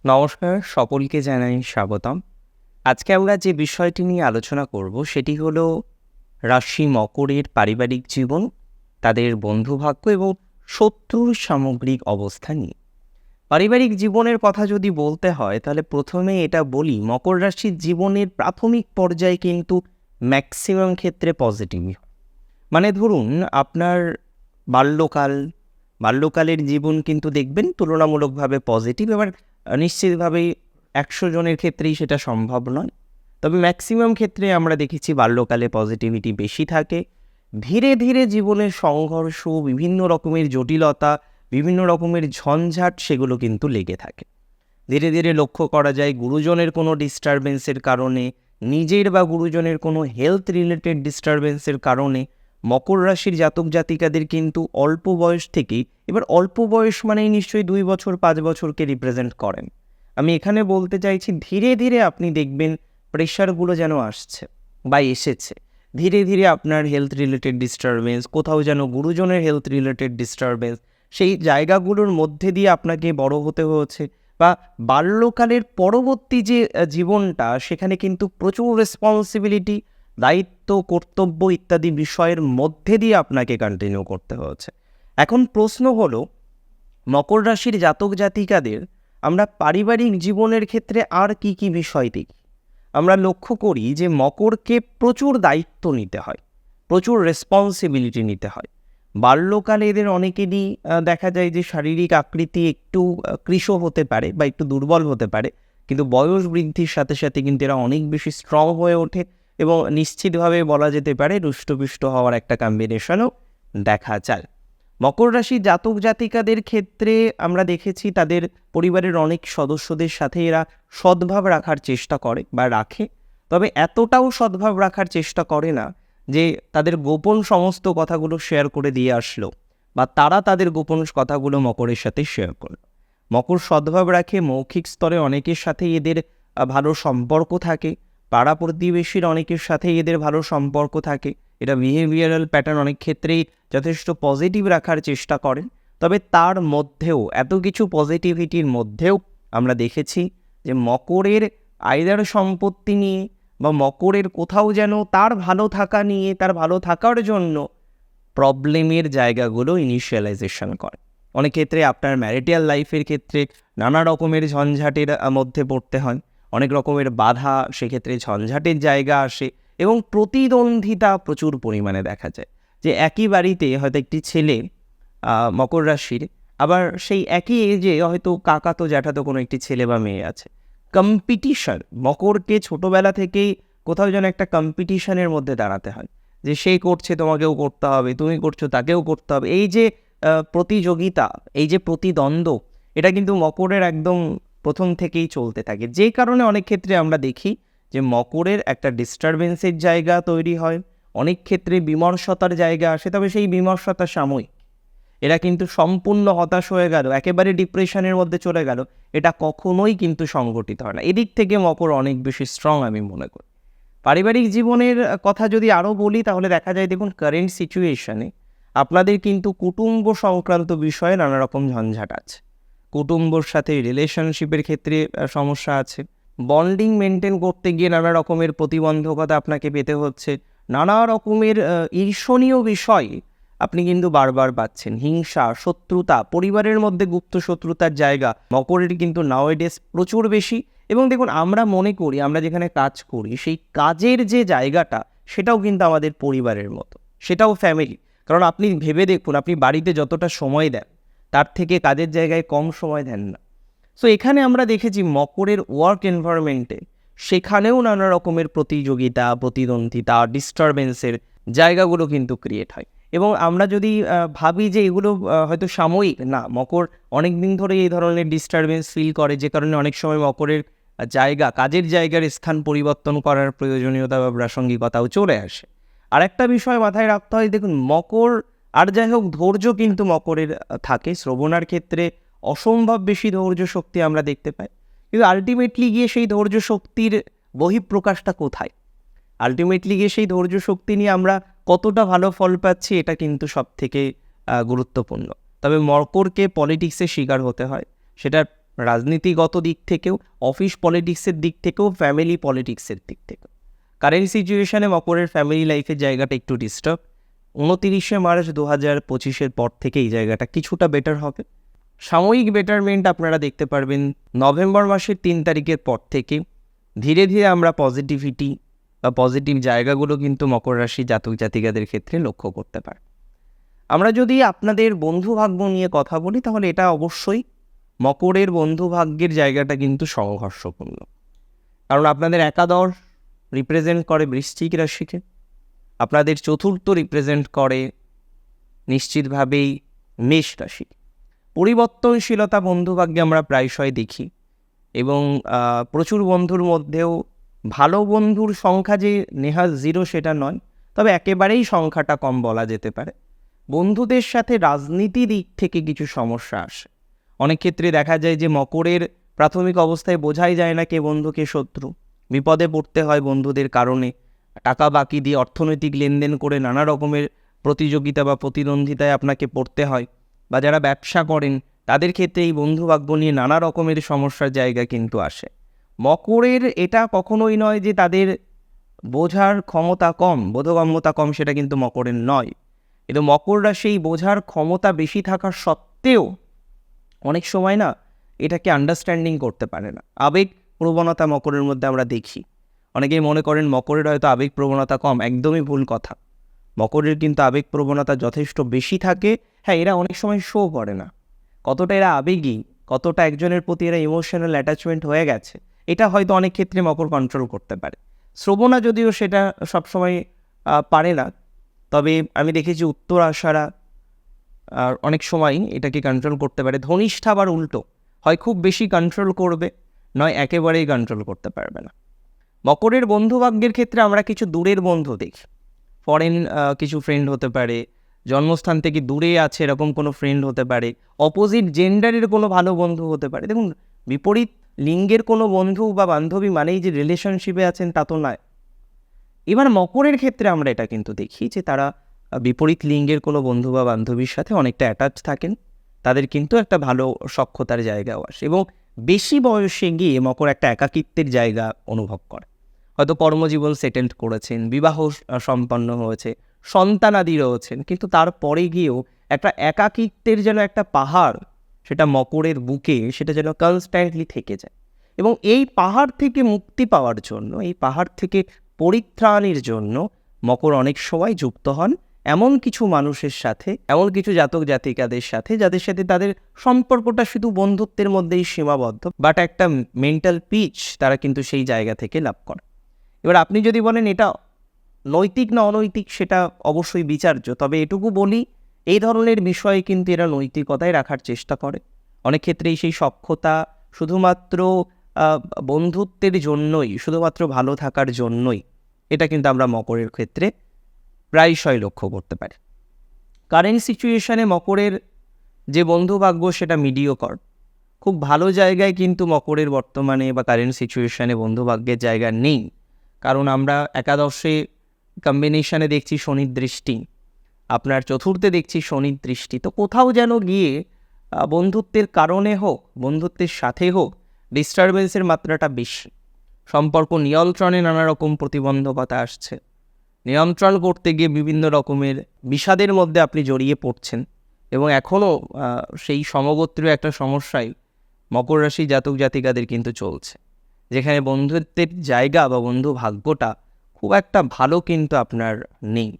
নমস্কার, সকলকে জানাই স্বাগতম। আজকে আমরা যে বিষয়টি নিয়ে আলোচনা করব সেটি হলো রাশি মকরের পারিবারিক জীবন, তাদের বন্ধুভাগ্য এবং শত্রুর সামগ্রিক অবস্থা নিয়ে। পারিবারিক জীবনের কথা যদি বলতে হয় তাহলে প্রথমে এটা বলি, মকর রাশির জীবনের প্রাথমিক পর্যায়ে কিন্তু ম্যাক্সিমাম ক্ষেত্রে পজিটিভ। মানে ধরুন আপনার বাল্যকাল, বাল্যকালের জীবন কিন্তু দেখবেন তুলনামূলকভাবে পজিটিভ। এবার নিশ্চিতভাবেই ১০০ জনের ক্ষেত্রেই সেটা সম্ভব নয়। তবে ম্যাক্সিমাম ক্ষেত্রে আমরা দেখেছি বাল্যকালে পজিটিভিটি বেশি থাকে। ধীরে ধীরে জীবনের সংঘর্ষ, বিভিন্ন রকমের জটিলতা, বিভিন্ন রকমের ঝঞ্ঝাট সেগুলো কিন্তু লেগে থাকে। ধীরে ধীরে লক্ষ্য করা যায় গুরুজনের কোনো ডিস্টারবেন্সের কারণে, নিজের বা গুরুজনের কোনো হেলথ রিলেটেড ডিস্টারবেন্সের কারণে মকর রাশির জাতক জাতিকাদের কিন্তু অল্প বয়স থেকেই, এবার অল্প বয়স মানেই নিশ্চয়ই ২ বছর ৫ বছরকে রিপ্রেজেন্ট করেন। আমি এখানে বলতে চাইছি ধীরে ধীরে আপনি দেখবেন প্রেশারগুলো যেন আসছে বা এসেছে। ধীরে ধীরে আপনার হেলথ রিলেটেড ডিস্টারবেন্স, কোথাও যেন গুরুজনের হেলথ রিলেটেড ডিস্টারবেন্স, সেই জায়গাগুলোর মধ্যে দিয়ে আপনাকে বড় হতে হয়েছে। বা বাল্যকালের পরবর্তী যে জীবনটা, সেখানে কিন্তু প্রচুর রেসপন্সিবিলিটি, দায়িত্ব, কর্তব্য ইত্যাদি বিষয়ের মধ্যে দিয়ে আপনাকে কন্টিনিউ করতে হয়েছে। এখন প্রশ্ন হলো, মকর রাশির জাতক জাতিকাদের আমরা পারিবারিক জীবনের ক্ষেত্রে আর কি কি বিষয় দেখি? আমরা লক্ষ্য করি যে মকরকে প্রচুর দায়িত্ব নিতে হয়, প্রচুর রেসপন্সিবিলিটি নিতে হয়। বাল্যকালে এদের অনেকেরই দেখা যায় যে শারীরিক আকৃতি একটু কৃশ হতে পারে বা একটু দুর্বল হতে পারে, কিন্তু বয়স বৃদ্ধির সাথে সাথে কিন্তু এরা অনেক বেশি স্ট্রং হয়ে ওঠে এবং নিশ্চিতভাবে বলা যেতে পারে রুষ্টপুষ্ট হওয়ার একটা কম্বিনেশনও দেখা যায়। মকর রাশি জাতক জাতিকাদের ক্ষেত্রে আমরা দেখেছি তাদের পরিবারের অনেক সদস্যদের সাথে এরা সদ্ভাব রাখার চেষ্টা করে বা রাখে, তবে এতটাও সদ্ভাব রাখার চেষ্টা করে না যে তাদের গোপন সমস্ত কথাগুলো শেয়ার করে দিয়ে আসলো বা তারা তাদের গোপন কথাগুলো মকরের সাথে শেয়ার করল। মকর সদ্ভাব রাখে, মৌখিক স্তরে অনেকের সাথে এদের ভালো সম্পর্ক থাকে, পাড়া প্রতিবেশীর অনেকের সাথে এদের ভালো সম্পর্ক থাকে। এটা বিহেভিয়ারাল প্যাটার্ন অনেক ক্ষেত্রেই যথেষ্ট পজিটিভ রাখার চেষ্টা করেন। তবে তার মধ্যেও, এত কিছু পজিটিভিটির মধ্যেও আমরা দেখেছি যে মকরের আইদার সম্পত্তি নিয়ে বা মকরের কোথাও যেন তার ভালো থাকা নিয়ে, তার ভালো থাকার জন্য প্রবলেমের জায়গাগুলো ইনিশিয়ালাইজেশন করে। অনেক ক্ষেত্রে আপনার ম্যারিটাল লাইফের ক্ষেত্রে নানা রকমের ঝঞ্ঝাটের মধ্যে পড়তে হয়, অনেক রকমের বাধা, সেক্ষেত্রে ঝঞ্ঝাটের জায়গা আসে এবং প্রতিদ্বন্দ্বিতা প্রচুর পরিমাণে দেখা যায়। যে একই বাড়িতে হয়তো একটি ছেলে মকর রাশির, আবার সেই একই এজে হয়তো কাকাতো জ্যাঠাতো কোনো একটি ছেলে বা মেয়ে আছে। কম্পিটিশন, মকরকে ছোটোবেলা থেকেই কোথাও যেন একটা কম্পিটিশনের মধ্যে দাঁড়াতে হয়, যে সে করছে তোমাকেও করতে হবে, তুমি করছো তাকেও করতে হবে। এই যে প্রতিযোগিতা, এই যে প্রতিদ্বন্দ্ব, এটা কিন্তু মকরের একদম প্রথম থেকেই চলতে থাকে। যে কারণে অনেক ক্ষেত্রে আমরা দেখি যে মকরের একটা ডিস্টারবেন্সের জায়গা তৈরি হয়, অনেক ক্ষেত্রে বিমর্ষতার জায়গা আসে, তবে সেই বিমর্ষতা সাময়িক। এরা কিন্তু সম্পূর্ণ হতাশ হয়ে গেল, একেবারে ডিপ্রেশনের মধ্যে চলে গেল, এটা কখনোই কিন্তু সংঘটিত হয় না। এদিক থেকে মকর অনেক বেশি স্ট্রং আমি মনে করি। পারিবারিক জীবনের কথা যদি আরও বলি তাহলে দেখা যায়, দেখুন কারেন্ট সিচুয়েশনে আপনাদের কিন্তু কুটুম্ব সংক্রান্ত বিষয়ে নানা রকম ঝঞ্ঝাট আছে। কুটুম্বর সাথে রিলেশনশিপের ক্ষেত্রে সমস্যা আছে। বন্ডিং মেনটেন করতে গিয়ে নানা রকমের প্রতিবন্ধকতা আপনাকে পেতে হচ্ছে। নানা রকমের ঈর্ষণীয় বিষয় আপনি কিন্তু বারবার পাচ্ছেন। হিংসা, শত্রুতা, পরিবারের মধ্যে গুপ্ত শত্রুতার জায়গা মকরের কিন্তু নাওয়েডেজ প্রচুর বেশি। এবং দেখুন, আমরা মনে করি আমরা যেখানে কাজ করি সেই কাজের যে জায়গাটা, সেটাও কিন্তু আমাদের পরিবারের মতো, সেটাও ফ্যামিলি। কারণ আপনি ভেবে দেখুন, আপনি বাড়িতে যতটা সময় দেন তার থেকে কাজের জায়গায় কম সময় দেন না। সো এখানে আমরা দেখেছি মকরের ওয়ার্ক এনভায়রনমেন্টে সেখানেও নানা রকমের প্রতিযোগিতা, প্রতিদ্বন্দ্বিতা, ডিস্টারবেন্সের জায়গাগুলো কিন্তু ক্রিয়েট হয়। এবং আমরা যদি ভাবি যে এগুলো হয়তো সাময়িক, না, মকর অনেক দিন ধরে এই ধরনের ডিস্টারবেন্স ফিল করে, যে কারণে অনেক সময় মকরের জায়গা, কাজের জায়গার স্থান পরিবর্তন করার প্রয়োজনীয়তা বা প্রাসঙ্গিকতাও চলে আসে। আর একটা বিষয় মাথায় রাখতে হয়, দেখুন মকর, আর যাই হোক, ধৈর্য কিন্তু মকরের থাকে। শ্রবণার ক্ষেত্রে অসম্ভব বেশি ধৈর্য শক্তি আমরা দেখতে পাই, কিন্তু আলটিমেটলি গিয়ে সেই ধৈর্য শক্তির বহিঃপ্রকাশটা কোথায়? আলটিমেটলি গিয়ে সেই ধৈর্য শক্তি নিয়ে আমরা কতটা ভালো ফল পাচ্ছি, এটা কিন্তু সব থেকে গুরুত্বপূর্ণ। তবে মকরকে পলিটিক্সে শিকার হতে হয়, সেটার রাজনীতিগত দিক থেকেও, অফিস পলিটিক্সের দিক থেকেও, ফ্যামিলি পলিটিক্সের দিক থেকেও। কারেন্ট সিচুয়েশানে মকরের ফ্যামিলি লাইফের জায়গাটা একটু ডিস্টার্ব। 29শে মার্চ 2025-এর পর থেকে এই জায়গাটা কিছুটা বেটার হবে। সাময়িক বেটারমেন্ট আপনারা দেখতে পারবেন নভেম্বর মাসের 3 তারিখের পর থেকে। ধীরে ধীরে আমরা পজিটিভিটি বা পজিটিভ জায়গাগুলো কিন্তু মকর রাশি জাতক জাতিকাদের ক্ষেত্রে লক্ষ্য করতে পারি। আমরা যদি আপনাদের বন্ধুভাগ্য নিয়ে কথা বলি, তাহলে এটা অবশ্যই মকরের বন্ধুভাগ্যের জায়গাটা কিন্তু সংঘর্ষপূর্ণ। কারণ আপনাদের একাদশ রিপ্রেজেন্ট করে বৃশ্চিক রাশিকে, আপনাদের চতুর্থ রিপ্রেজেন্ট করে নিশ্চিতভাবেই মেষ রাশি। পরিবর্তনশীলতা বন্ধুভাগ্যে আমরা প্রায়শই দেখি, এবং প্রচুর বন্ধুর মধ্যেও ভালো বন্ধুর সংখ্যা যে নেহাত 0 সেটা নয়, তবে একেবারেই সংখ্যাটা কম বলা যেতে পারে। বন্ধুদের সাথে রাজনীতি দিক থেকে কিছু সমস্যা আসে। অনেক ক্ষেত্রে দেখা যায় যে মকরের প্রাথমিক অবস্থায় বোঝাই যায় না কে বন্ধু কে শত্রু। বিপদে পড়তে হয় বন্ধুদের কারণে, টাকা বাকি দিয়ে অর্থনৈতিক লেনদেন করে নানা রকমের প্রতিযোগিতা বা প্রতিদ্বন্দ্বিতায় আপনাকে পড়তে হয়। বা যারা ব্যবসা করেন তাদের ক্ষেত্রে এই বন্ধুভাগ্য নিয়ে নানা রকমের সমস্যার জায়গা কিন্তু আসে। মকরের এটা কখনোই নয় যে তাদের বোঝার ক্ষমতা কম, বোধগম্যতা কম, সেটা কিন্তু মকরের নয়। কিন্তু মকররা সেই বোঝার ক্ষমতা বেশি থাকা সত্ত্বেও অনেক সময় না এটাকে আন্ডারস্ট্যান্ডিং করতে পারে না। আবেগ প্রবণতা মকরের মধ্যে আমরা দেখি। অনেকেই মনে করেন মকরের হয়তো আবেগ প্রবণতা কম, একদমই ভুল কথা। মকরের কিন্তু আবেগ প্রবণতা যথেষ্ট বেশি থাকে। হ্যাঁ, এরা অনেক সময় শো করে না কতটা এরা আবেগী, কতটা একজনের প্রতি এরা ইমোশনাল অ্যাটাচমেন্ট হয়ে গেছে, এটা হয়তো অনেক ক্ষেত্রে মকর কন্ট্রোল করতে পারে। শ্রবণা যদিও সেটা সবসময় পারে না, তবে আমি দেখেছি উত্তর আশারা অনেক সময় এটাকে কন্ট্রোল করতে পারে। ধনিষ্ঠা আবার উল্টো, হয় খুব বেশি কন্ট্রোল করবে, নয় একেবারেই কন্ট্রোল করতে পারবে না। মকরের বন্ধুভাগ্যের ক্ষেত্রে আমরা কিছু দূরের বন্ধু দেখি। ফরেন কিছু ফ্রেন্ড হতে পারে, জন্মস্থান থেকে দূরে আছে এরকম কোনো ফ্রেন্ড হতে পারে, অপোজিট জেন্ডারের কোনো ভালো বন্ধু হতে পারে। দেখুন, বিপরীত লিঙ্গের কোনো বন্ধু বা বান্ধবী মানেই যে রিলেশনশিপে আছেন তা তো নয়। এবার মকরের ক্ষেত্রে আমরা এটা কিন্তু দেখি যে তারা বিপরীত লিঙ্গের কোনো বন্ধু বা বান্ধবীর সাথে অনেকটা অ্যাটাচ থাকেন, তাদের কিন্তু একটা ভালো সখ্যতার জায়গাও আসে, এবং বেশি বয়সে গিয়ে মকর একটা একাকিত্বের জায়গা অনুভব করে। হয়তো কর্মজীবন সেটেলড করেছেন, বিবাহ সম্পন্ন হয়েছে, সন্তানাদি রয়েছেন, কিন্তু তারপরে গিয়েও একটা একাকিত্বের যেন একটা পাহাড় সেটা মকরের বুকে সেটা যেন কনস্ট্যান্টলি থেকে যায়। এবং এই পাহাড় থেকে মুক্তি পাওয়ার জন্য, এই পাহাড় থেকে পরিত্রাণের জন্য মকর অনেক সময় যুক্ত হন এমন কিছু মানুষের সাথে, এমন কিছু জাতক জাতিকাদের সাথে যাদের সাথে তাদের সম্পর্কটা শুধু বন্ধুত্বের মধ্যেই সীমাবদ্ধ, বাট একটা মেন্টাল পিচ তারা কিন্তু সেই জায়গা থেকে লাভ করে। এবার আপনি যদি বলেন এটা নৈতিক না অনৈতিক, সেটা অবশ্যই বিচার্য, তবে এটুকু বলি এই ধরনের বিষয়ে কিন্তু এরা নৈতিকতায় রাখার চেষ্টা করে। অনেক ক্ষেত্রেই সেই সখ্যতা শুধুমাত্র বন্ধুত্বের জন্যই, শুধুমাত্র ভালো থাকার জন্যই, এটা কিন্তু আমরা মকরের ক্ষেত্রে প্রায়শই লক্ষ্য করতে পারি। কারেন্ট সিচুয়েশানে মকরের যে বন্ধুভাগ্য সেটা মিডিওকর, খুব ভালো জায়গায় কিন্তু মকরের বর্তমানে বা কারেন্ট সিচুয়েশানে বন্ধুভাগ্যের জায়গা নেই। কারণ আমরা একাদশে কম্বিনেশানে দেখছি শনির দৃষ্টি, আপনার চতুর্থে দেখছি শনির দৃষ্টি। তো কোথাও যেন গিয়ে বন্ধুত্বের কারণে হোক, বন্ধুত্বের সাথে হোক, ডিস্টারবেন্সের মাত্রাটা বেশি। সম্পর্ক নিয়ন্ত্রণে নানা রকম প্রতিবন্ধকতা আসছে, নিয়ন্ত্রণ করতে গিয়ে বিভিন্ন রকমের বিষাদের মধ্যে আপনি জড়িয়ে পড়ছেন, এবং এখনও সেই সমগোত্রীয় একটা সমস্যায় মকর রাশি জাতক জাতিকাদের কিন্তু চলছে, যেখানে বন্ধুত্বের জায়গা বা বন্ধু ভাগ্যটা খুব একটা ভালো কিন্তু আপনার নেই,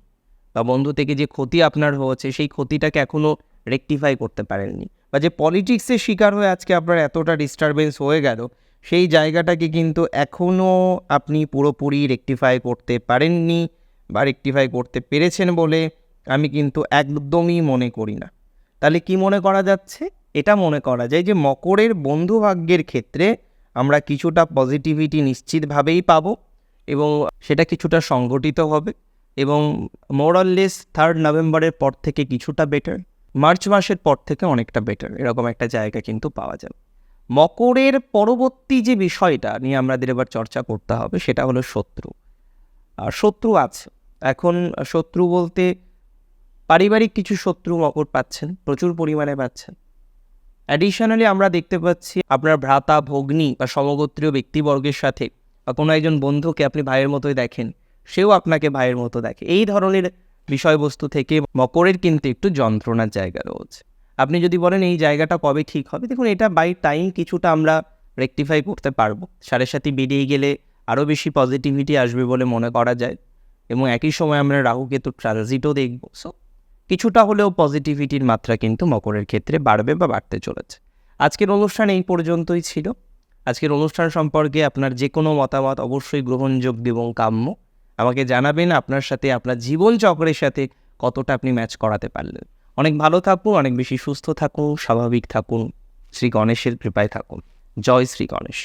বা বন্ধু থেকে যে ক্ষতি আপনার হয়েছে সেই ক্ষতিটাকে এখনও রেকটিফাই করতে পারেননি, বা যে পলিটিক্সের শিকার হয়ে আজকে আপনার এতটা ডিস্টারবেন্স হয়ে গেল সেই জায়গাটাকে কিন্তু এখনও আপনি পুরোপুরি রেকটিফাই করতে পারেননি, বা রেকটিফাই করতে পেরেছেন বলে আমি কিন্তু একদমই মনে করি না। তাহলে কি মনে করা যাচ্ছে? এটা মনে করা যায় যে মকরের বন্ধুভাগ্যের ক্ষেত্রে আমরা কিছুটা পজিটিভিটি নিশ্চিতভাবেই পাবো, এবং সেটা কিছুটা সংগঠিত হবে, এবং মোরাললেস 3 নভেম্বরের পর থেকে কিছুটা বেটার, মার্চ মাসের পর থেকে অনেকটা বেটার, এরকম একটা জায়গা কিন্তু পাওয়া যাবে। মকরের পরবর্তী যে বিষয়টা নিয়ে আমাদের এবার চর্চা করতে হবে সেটা হলো শত্রু। আর শত্রু আছে, এখন শত্রু বলতে পারিবারিক কিছু শত্রু মকর পাচ্ছেন, প্রচুর পরিমাণে পাচ্ছেন। অ্যাডিশনালি আমরা দেখতে পাচ্ছি আপনার ভ্রাতা, ভগ্নী বা সমগোত্রীয় ব্যক্তিবর্গের সাথে বা কোনো একজন বন্ধুকে আপনি ভাইয়ের মতোই দেখেন, সেও আপনাকে ভাইয়ের মতো দেখে। এই ধরনের বিষয়বস্তু থেকে মকরের কিন্তু একটু যন্ত্রণার জায়গা রয়েছে। আপনি যদি বলেন এই জায়গাটা কবে ঠিক হবে, দেখুন এটা বাই টাইম কিছুটা আমরা রেকটিফাই করতে পারবো। সাড়ে সাথে বেরিয়ে গেলে আরও বেশি পজিটিভিটি আসবে বলে মনে করা যায়, এবং একই সময় আমরা রাহু-কেতু ট্রানজিটও দেখব। সো কিছুটা হলেও পজিটিভিটির মাত্রা কিন্তু মকরের ক্ষেত্রে বাড়বে বা বাড়তে চলেছে। আজকের অনুষ্ঠান এই পর্যন্তই ছিল। আজকের অনুষ্ঠান সম্পর্কে আপনার যে কোনো মতামত অবশ্যই গ্রহণযোগ্য এবং কাম্য। আমাকে জানাবেন আপনার সাথে আপনার জীবন চক্রের সাথে কতটা আপনি ম্যাচ করাতে পারলেন। অনেক ভালো থাকুন, অনেক বেশি সুস্থ থাকুন, স্বাভাবিক থাকুন, শ্রী গণেশের কৃপায় থাকুন। জয় শ্রী গণেশ।